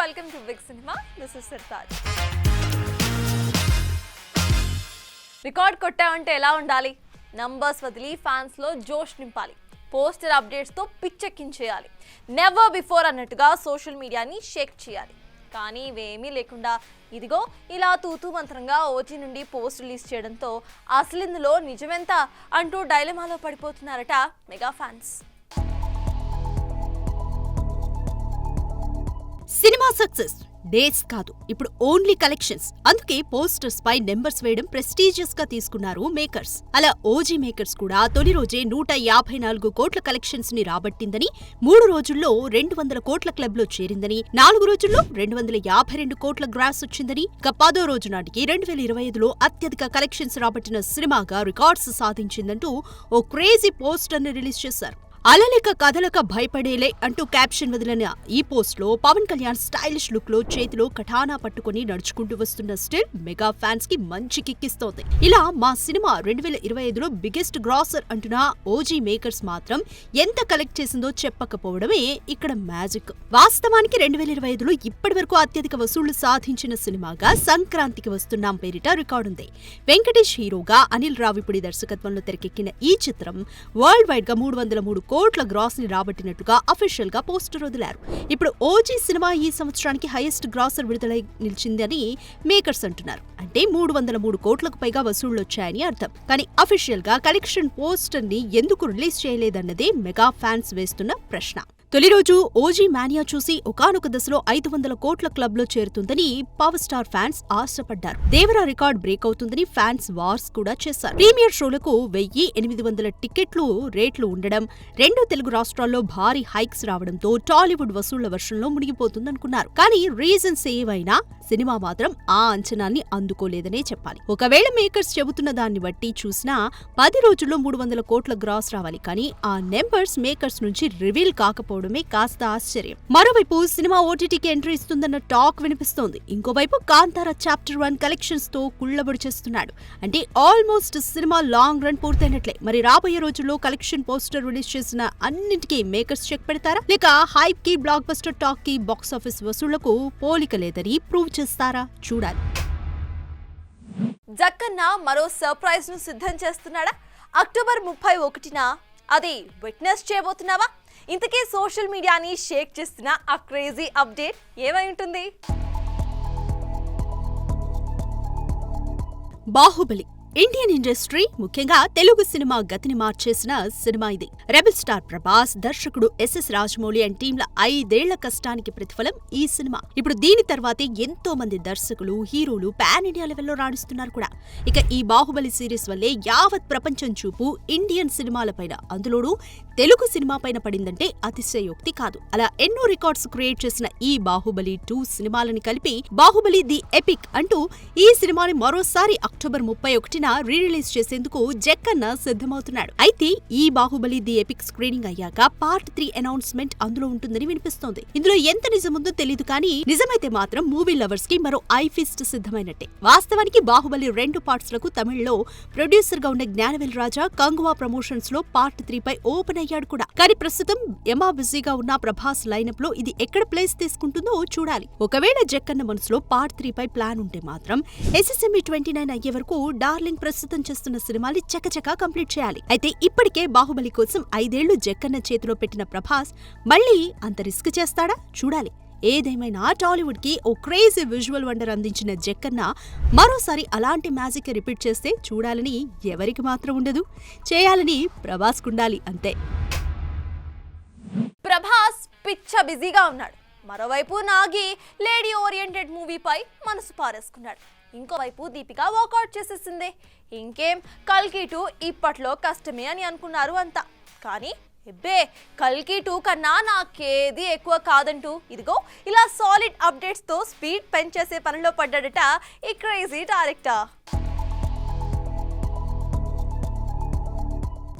welcome to Big Cinema. This is Sartaj. Record కొట్టామంటే ఎలా ఉండాలి? నంబర్స్ వదిలి ఫ్యాన్స్ లో జోష్ నింపాలి. పోస్టర్ అప్డేట్స్ తో పిచ్చెక్కించేయాలి. నెవర్ బిఫోర్ అన్నట్టుగా సోషల్ మీడియాని షేక్ చేయాలి. కానీ ఇవేమీ లేకుండా ఇదిగో ఇలా తూతూ మంత్రంగా ఓజీ నుండి పోస్ట్ రిలీజ్ చేయడంతో అసలు ఇందులో నిజమెంత అంటూ డైలమాలో పడిపోతున్నారట mega fans. Cinema success days కాదు, ఇప్పుడు ఓన్లీ కలెక్షన్స్. అందుకే పోస్టర్స్ పై నెంబర్స్ వేయడం ప్రెస్టీజియస్ గా తీసుకున్నారు మేకర్స్. అలా ఓజీ మేకర్స్ కూడా తొలి రోజే 154 కోట్ల కలెక్షన్స్ ని రాబట్టిందని, 3 రోజుల్లో 200 కోట్ల క్లబ్ లో చేరిందని, 4 రోజుల్లో 252 కోట్ల గ్రాస్ వచ్చిందని, ఇక 10వ రోజు నాటికి 2025లో అత్యధిక కలెక్షన్స్ రాబట్టిన సినిమాగా రికార్డ్స్ సాధించిందంటూ ఓ క్రేజీ పోస్టర్ ని రిలీజ్ చేశారు. అలలేక కదలక భయపడేలే అంటూ క్యాప్షన్ వదిలిన ఈ పోస్ట్ లో పవన్ కళ్యాణ్ స్టైలిష్ లుక్ లో చేతిలో కఠానా పట్టుకుని నడుచుకుంటూ వస్తున్న స్టిల్ మెగా ఫ్యాన్స్ కి మంచి కిక్కిస్తోంది. ఇలా మా సినిమా 2025లో బిగ్గెస్ట్ గ్రాసర్ అంటున్న ఓజీ మేకర్స్ మాత్రం ఎంత కలెక్ట్ చేసిందో చెప్పకపోవడమే ఇక్కడ మ్యాజిక్. వాస్తవానికి 2025లో ఇప్పటి వరకు అత్యధిక వసూళ్లు సాధించిన సినిమాగా సంక్రాంతికి వస్తున్నాం పేరిట రికార్డుంది. వెంకటేష్ హీరోగా అనిల్ రావిపూడి దర్శకత్వంలో తెరకెక్కిన ఈ చిత్రం వరల్డ్ వైడ్ గా 303 కోట్ల గ్రాస్ ని రాబట్టినట్టుగా అఫీషియల్ గా పోస్టర్ వదిలారు. ఇప్పుడు ఓజీ సినిమా ఈ సంవత్సరానికి హైయెస్ట్ గ్రాసర్ విడుదలై నిలిచిందని మేకర్స్ అంటున్నారు. అంటే 303 కోట్లకు పైగా వసూళ్లొచ్చాయని అర్థం. కానీ అఫీషియల్ గా కలెక్షన్ పోస్టర్ ని ఎందుకు రిలీజ్ చేయలేదన్నదే మెగా ఫ్యాన్స్ వేస్తున్న ప్రశ్న. తొలి రోజు ఓజీ మానియా చూసి ఒకానొక దశలో 500 కోట్ల క్లబ్ లో చేరుతుందని పవర్ స్టార్ ఫ్యాన్స్ ఆశపడ్డారు. దేవరా రికార్డ్ బ్రేక్ అవుతుందని ఫ్యాన్స్ వార్స్ కూడా చేశారు. ప్రీమియర్ షోలకు 1800 టికెట్లు రేట్లు ఉండడం, 2 తెలుగు రాష్ట్రాల్లో భారీ హైక్స్ రావడంతో టాలీవుడ్ వసూళ్ల వర్షంలో మునిగిపోతుందనుకున్నారు. కానీ రీజన్స్ ఏవైనా సినిమా మాత్రం ఆ అంచనాన్ని అందుకోలేదనే చెప్పాలి. ఒకవేళ మేకర్స్ చెబుతున్న దాన్ని బట్టి చూసినా 10 రోజుల్లో 300 కోట్ల గ్రాస్ రావాలి. కానీ ఆ నెంబర్స్ మేకర్స్ నుంచి రివీల్ కాకపోవడమే కాస్త ఆశ్చర్యం. మరోవైపు సినిమా ఓటీటీకి ఎంట్రీ ఇస్తుందన్న టాక్ వినిపిస్తోంది. ఇంకోవైపు కాంతారా చాప్టర్ 1 కలెక్షన్స్ తో కుళ్లబడి చేస్తున్నాడు. అంటే ఆల్మోస్ట్ సినిమా లాంగ్ రన్ పూర్తయినట్లే. మరి రాబోయే రోజుల్లో కలెక్షన్ పోస్టర్ రిలీజ్ చేసిన అన్నింటికీ మేకర్స్ చెక్ పెడతారా, లేక హైప్ కి బ్లాక్ బస్టర్ టాక్ కి బాక్స్ ఆఫీస్ వసూళ్లకు పోలిక లేదని ప్రూవ్ చేస్తారా చూడాలి. జక్కన్న మరో సర్ప్రైజ్ ను సిద్ధం చేస్తున్నాడా? అక్టోబర్ 31న అది విట్నెస్ చేయబోతున్నావా? ఇంతకీ సోషల్ మీడియాని షేక్ చేస్తున్న ఆ క్రేజీ అప్డేట్ ఏమై ఉంటుంది? బాహుబలి ఇండియన్ ఇండస్ట్రీ, ముఖ్యంగా తెలుగు సినిమా గతిని మార్చేసిన సినిమా ఇది. రెబల్ స్టార్ ప్రభాస్, దర్శకుడు ఎస్ఎస్ రాజమౌళి అండ్ టీంల 5 ఏళ్ల కష్టానికి ప్రతిఫలం ఈ సినిమా. ఇప్పుడు దీని తర్వాతే ఎంతో మంది దర్శకులు, హీరోలు పాన్ ఇండియా లెవెల్లో రాణిస్తున్నారు కూడా. ఇక ఈ బాహుబలి సిరీస్ వల్లే యావత్ ప్రపంచం చూపు ఇండియన్ సినిమాలపైన, అందులోనూ తెలుగు సినిమా పైన పడిందంటే అతిశయోక్తి కాదు. అలా ఎన్నో రికార్డ్స్ క్రియేట్ చేసిన ఈ బాహుబలి 2 సినిమాలని కలిపి బాహుబలి ది ఎపిక్ అంటూ ఈ సినిమాని మరోసారి అక్టోబర్ 31న రీ-రిలీజ్ చేసేందుకు జక్కన్న సిద్ధమవుతున్నాడు. అయితే ఈ బాహుబలి ది ఎపిక్ స్క్రీనింగ్ అయ్యాక పార్ట్ 3 అనౌన్స్మెంట్ అందులో ఉంటుందని వినిపిస్తోంది. ఇందులో ఎంత నిజముందో తెలీదు, కానీ నిజమైతే మాత్రం మూవీ లవర్స్ కి మరో ఐ ఫీస్ట్ సిద్ధమైనట్టే. వాస్తవానికి బాహుబలి 2 పార్ట్స్ లకు తమిళ్లో ప్రొడ్యూసర్ గా ఉన్న జ్ఞానవేల్ రాజా కంగువా ప్రమోషన్స్ లో పార్ట్ 3 పై ఓపెన్ అయ్యాడు కూడా. కానీ ప్రస్తుతం ఎమా బిజీగా ఉన్న ప్రభాస్ లైనప్ లో ఇది ఎక్కడ ప్లేస్ తీసుకుంటుందో చూడాలి. ఒకవేళ జక్కన్న మనసులో పార్ట్ 3 పై ప్లాన్ ఉంటే మాత్రం SSME 29 అయ్యే వరకు డార్లింగ్ ప్రస్తుతం చేస్తున్న సినిమాని చకచకా కంప్లీట్ చేయాలి. అయితే ఇప్పటికే బాహుబలి కోసం 5 ఏళ్లు జక్కన్న చేతిలో పెట్టిన ప్రభాస్ మళ్లీ అంత రిస్క్ చేస్తాడా చూడాలి. ఏదేమైనా టాలీవుడ్ కి ఓ క్రేజీ విజువల్ వండర్ అందించిన జక్కన్న మరోసారి అలాంటి మ్యాజిక్ రిపీట్ చేస్తే చూడాలని ఎవరికి మాత్రం ఉండదు, చేయాలని ప్రభాస్ కుండాలి అంతే. ప్రభాస్ పిచ్చ బిజీగా ఉన్నాడు. మరోవైపు నాగి లేడీ ఓరియంటెడ్ మూవీపై మనసు పారేసుకున్నాడు. ఇంకోవైపు దీపిక వాకౌట్ చేసేసిందే. ఇంకేం కల్కి 2 ఇప్పట్లో కష్టమే అని అనుకున్నారు అంతా. కానీ ఎబ్బే కల్కి 2 కన్నా నాకేది ఎక్కువ కాదంటూ ఇదిగో ఇలా సాలిడ్ అప్డేట్స్ తో స్పీడ్ పెంచేసే పనిలో పడ్డాడట ఈ crazy director.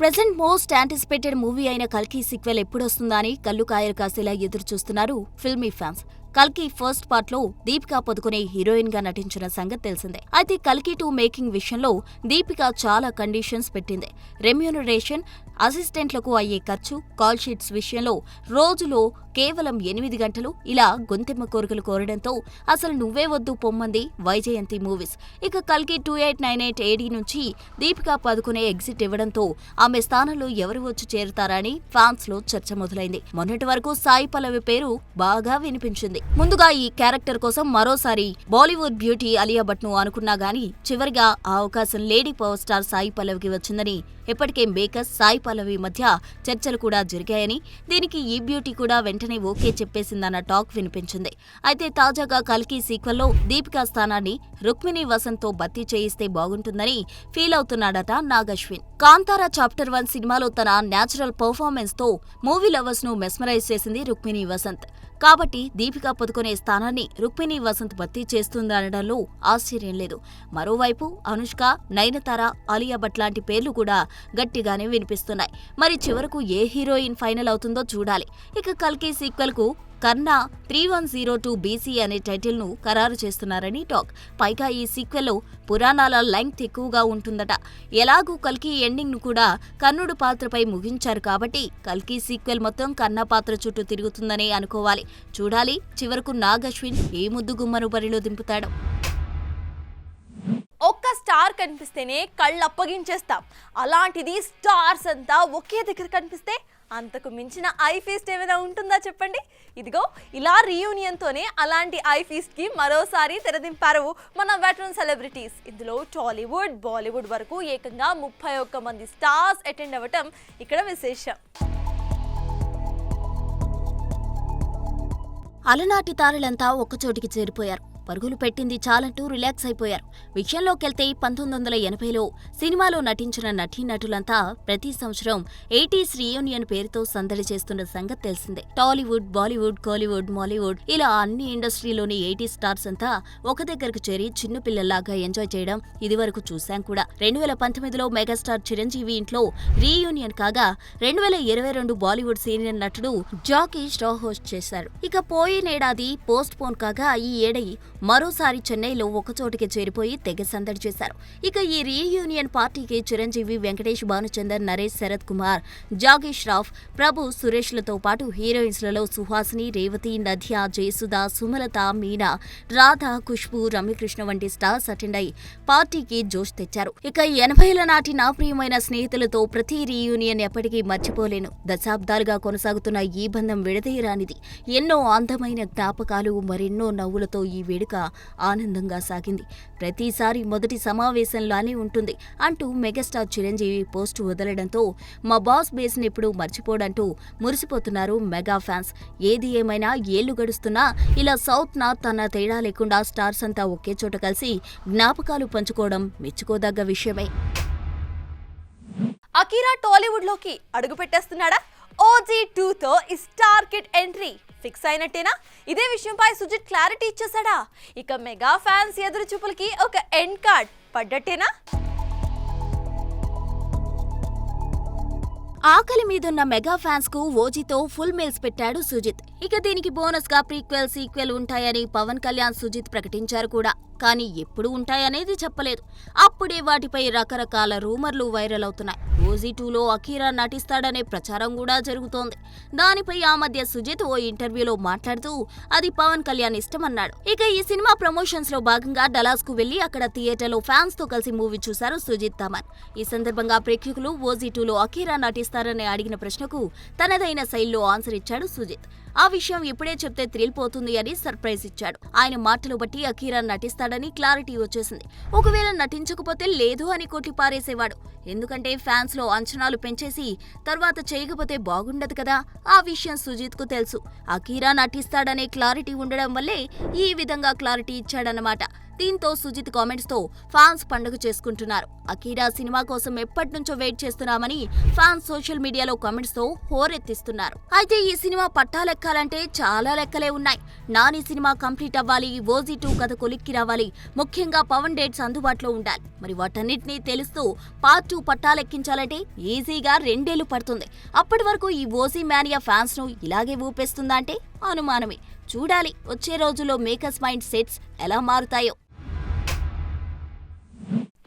Present most anticipated movie అయిన కల్కి సీక్వెల్ ఎప్పుడొస్తుందా అని కళ్ళు కాయలు కాసేలా ఎదురు చూస్తున్నారు ఫిల్మీ ఫ్యాన్స్. కల్కి ఫస్ట్ పార్ట్ లో దీపికా పదుకొనే హీరోయిన్ గా నటించిన సంగతి తెలిసిందే. అయితే కల్కి 2 మేకింగ్ విషయంలో దీపిక చాలా కండిషన్స్ పెట్టింది. రెమ్యూనరేషన్, అసిస్టెంట్లకు అయ్యే ఖర్చు, కాల్ షీట్స్ విషయంలో రోజులో కేవలం 8 గంటలు ఇలా గొంతెమ్మ కోరికలు కోరడంతో అసలు నువ్వే వద్దు పొమ్మంది వైజయంతి మూవీస్. ఇక కల్కి 2898 AD నుంచి దీపికా పదుకొనే ఎగ్జిట్ ఇవ్వడంతో ఆమె స్థానంలో ఎవరు వచ్చి చేరుతారని ఫ్యాన్స్ లో చర్చ మొదలైంది. మొన్నటి వరకు సాయి పల్లవి పేరు బాగా వినిపించింది. ముందుగా ఈ క్యారెక్టర్ కోసం మరోసారి బాలీవుడ్ బ్యూటీ అలియా భట్ ను అనుకున్నా గానీ చివరిగా ఆ అవకాశం లేడీ పవర్ స్టార్ సాయి పల్లవికి వచ్చిందని ఇప్పటికే మేకర్స్, సాయి పల్లవి మధ్య చర్చలు కూడా జరిగాయని, దీనికి ఈ బ్యూటీ కూడా వెంటనే ఓకే చెప్పేసిందన్న టాక్ వినిపించింది. అయితే తాజాగా కల్కి సీక్వెల్లో దీపికా స్థానాన్ని రుక్మిణి వసంత్ తో భర్తీ చేయిస్తే బాగుంటుందని ఫీల్ అవుతున్నాడట నాగశ్విన్. కాంతారా చాప్టర్ 1 సినిమాలో తన న్యాచురల్ పర్ఫార్మెన్స్ తో మూవీ లవర్స్ ను మెస్మరైజ్ చేసింది రుక్మిణి వసంత్. కాబట్టి దీపికా పదుకొనే స్థానాన్ని రుక్మిణి వసంత్ భర్తీ చేస్తుందనడంలో ఆశ్చర్యం లేదు. మరోవైపు అనుష్క, నయనతార, అలియా భట్ లాంటి పేర్లు కూడా గట్టిగానే వినిపిస్తున్నాయి. మరి చివరకు ఏ హీరోయిన్ ఫైనల్ అవుతుందో చూడాలి. ఇక కల్కి సీక్వెల్ కు కర్ణా 3102 BC అనే టైటిల్ ను ఖరారు చేస్తున్నారని టాక్. పైగా ఈ సీక్వెల్లో పురాణాల లెంగ్త్ ఎక్కువగా ఉంటుందట. ఎలాగూ కల్కి ఎండింగ్ ను కూడా కర్ణుడు పాత్రపై ముగించారు కాబట్టి కల్కి సీక్వెల్ మొత్తం కర్ణ పాత్ర చుట్టూ తిరుగుతుందనే అనుకోవాలి. చూడాలి చివరకు నాగశ్విన్ ఏ ముద్దు గుమ్మను బరిలో దింపుతాడో. ఒక్క స్టార్ కనిపిస్తేనే కళ్ళు అప్పగించేస్తాం. అలాంటిది స్టార్స్ అంతా ఒకే దగ్గర కనిపిస్తే అంతకు మించిన ఐ ఫీస్ట్ ఏమైనా ఉంటుందా చెప్పండి. ఇదిగో ఇలా రీయూనియన్తోనే అలాంటి ఐ ఫీస్ట్కి మరోసారి తెరదింపారు మన వెటరన్ సెలబ్రిటీస్. ఇందులో టాలీవుడ్, బాలీవుడ్ వరకు ఏకంగా 31 మంది స్టార్స్ అటెండ్ అవ్వటం ఇక్కడ విశేషం. అలనాటి తారలంతా ఒక్కచోటికి చేరిపోయారు. పరుగులు పెట్టింది చాలంటూ రిలాక్స్ అయిపోయారు. విషయంలోకెళ్తే 1980లో సినిమాలో నటించిన నటీనటులంతా ప్రతి సంవత్సరం 80s రీయూనియన్ పేరుతో సందడి చేస్తున్న సంగతి తెలిసిందే. టాలీవుడ్, బాలీవుడ్, కోలీవుడ్, మాలీవుడ్ ఇలా అన్ని ఇండస్ట్రీలోని 80s స్టార్స్ అంతా ఒక దగ్గరకు చేరి చిన్న పిల్లల్లాగా ఎంజాయ్ చేయడం ఇదివరకు చూశాం కూడా. 2019లో మెగాస్టార్ చిరంజీవి ఇంట్లో రీయూనియన్ కాగా 2022 బాలీవుడ్ సీనియర్ నటుడు జాకీ ష్రాఫ్ హోస్ట్ చేశారు. ఇక పోయినేడాది పోస్ట్ పోన్ కాగా ఈ ఏడాది మరోసారి చెన్నైలో ఒకచోటికి చేరిపోయి తెగ సందడి చేశారు. ఇక ఈ రీయూనియన్ పార్టీకి చిరంజీవి, వెంకటేష్, భానుచందర్, నరేష్, శరత్ కుమార్, జాకీ ష్రాఫ్, ప్రభు, సురేష్లతో పాటు హీరోయిన్స్లలో సుహాసిని, రేవతి, నధ్య, జయసుధ, సుమలత, మీనా, రాధ, ఖుష్బు, రమ్యకృష్ణ వంటి స్టార్స్ అటెండ్ అయి పార్టీకి జోష్ తెచ్చారు. ఇక 80ల నాటి నా ప్రియమైన స్నేహితులతో ప్రతి రీయూనియన్ ఎప్పటికీ మర్చిపోలేను. దశాబ్దాలుగా కొనసాగుతున్న ఈ బంధం విడదీయరానిది. ఎన్నో అందమైన జ్ఞాపకాలు, మరెన్నో నవ్వులతో ఈ వేడుక ఆనందంగా సాగింది. ప్రతిసారి మొదటి సమావేశంలానే ఉంటుంది అంటూ మెగాస్టార్ చిరంజీవి పోస్టు వదలడంతో మా బాస్ బేస్ని ఎప్పుడు మర్చిపోడంటూ మురిసిపోతున్నారు మెగా ఫ్యాన్స్. ఏది ఏమైనా ఏళ్లు గడుస్తున్నా ఇలా సౌత్ నార్త్ అన్న తేడా లేకుండా స్టార్స్ అంతా ఒకే చోట కలిసి జ్ఞాపకాలు పంచుకోవడం మెచ్చుకోదగ్గ విషయమే. అకీరా టాలీవుడ్ లోకి అడుగు పెట్టేస్తున్నాడా? OG 2తో ఈ స్టార్ కిడ్ ఎంట్రీ ఫిక్స్ అయినట్టేనా? ఇదే విషయంపై సుజిత్ క్లారిటీ ఇచ్చేసాడా? ఇక మెగా ఫ్యాన్స్ ఎదురు చూపులకి ఒక ఎండ్ కార్డ్ పడ్డట్టేనా? ఆకలి మీదున్న మెగా ఫ్యాన్స్ కు ఓజీతో ఫుల్ మీల్స్ పెట్టాడు సుజిత్. ఇక దీనికి బోనస్ గా ప్రీక్వెల్, సీక్వెల్ ఉంటాయని పవన్ కళ్యాణ్, సుజిత్ ప్రకటించారు కూడా. కానీ ఎప్పుడు ఉంటాయనేది చెప్పలేదు. అప్పుడే వాటిపై రకరకాల రూమర్లు వైరల్ అవుతున్నాయి. ఓజీ 2లో అకీరా నటిస్తాడనే ప్రచారం కూడా జరుగుతోంది. దానిపై ఆ మధ్య సుజిత్ ఓ ఇంటర్వ్యూలో మాట్లాడుతూ అది పవన్ కళ్యాణ్ ఇష్టమన్నాడు. ఇక ఈ సినిమా ప్రమోషన్స్ లో భాగంగా డలాస్ కు వెళ్లి అక్కడ థియేటర్లో ఫ్యాన్స్ తో కలిసి మూవీ చూశారు సుజిత్ తమన్. ఈ సందర్భంగా ప్రేక్షకులు ఓజీ 2లో అకీరా నటిస్తారని అడిగిన ప్రశ్నకు తనదైన శైలిలో ఆన్సర్ ఇచ్చాడు సుజిత్. ఆ విషయం ఇప్పుడే చెప్తే థ్రిల్ పోతుంది అని సర్ప్రైజ్ ఇచ్చాడు. ఆయన మాటలు బట్టి అకీరా నటిస్తాడని క్లారిటీ వచ్చేసింది. ఒకవేళ నటించకపోతే లేదు అని కొట్టి పారేసేవాడు. ఎందుకంటే ఫ్యాన్స్ లో అంచనాలు పెంచేసి తర్వాత చేయకపోతే బాగుండదు కదా. ఆ విషయం సుజిత్ కు తెలుసు. అకీరా నటిస్తాడనే క్లారిటీ ఉండడం వల్లే ఈ విధంగా క్లారిటీ ఇచ్చాడన్నమాట. దీంతో సుజిత్ కామెంట్స్ తో ఫ్యాన్స్ పండుగ చేసుకుంటున్నారు. అకీరా సినిమా కోసం ఎప్పటినుంచో వెయిట్ చేస్తున్నామని ఫ్యాన్స్ సోషల్ మీడియాలో కామెంట్స్ తో హోరెత్తిస్తున్నారు. అయితే ఈ సినిమా పట్టాలెక్కాలంటే చాలా లెక్కలే ఉన్నాయి. నాని సినిమా కంప్లీట్ అవ్వాలి, ఓజీ 2 కథ కొలిక్కి రావాలి, ముఖ్యంగా పవన్ డేట్స్ అందుబాటులో ఉండాలి. మరి వాటన్నిటినీ తెలుస్తూ పార్ట్ 2 పట్టాలెక్కించాలంటే ఈజీగా 2 ఏళ్లు పడుతుంది. అప్పటి వరకు ఈ ఓజీ మేనియా ఫ్యాన్స్ ను ఇలాగే ఊపేస్తుందా అంటే అనుమానమే. చూడాలి వచ్చే రోజుల్లో మేకర్స్ మైండ్ సెట్స్ ఎలా మారుతాయో.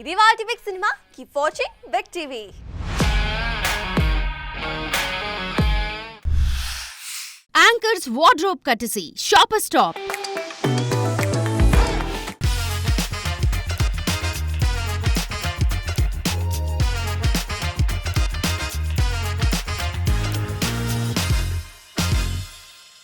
ఇది వాటి big cinema. Keep watching Big TV. Anchor's wardrobe courtesy, Shopper Stop.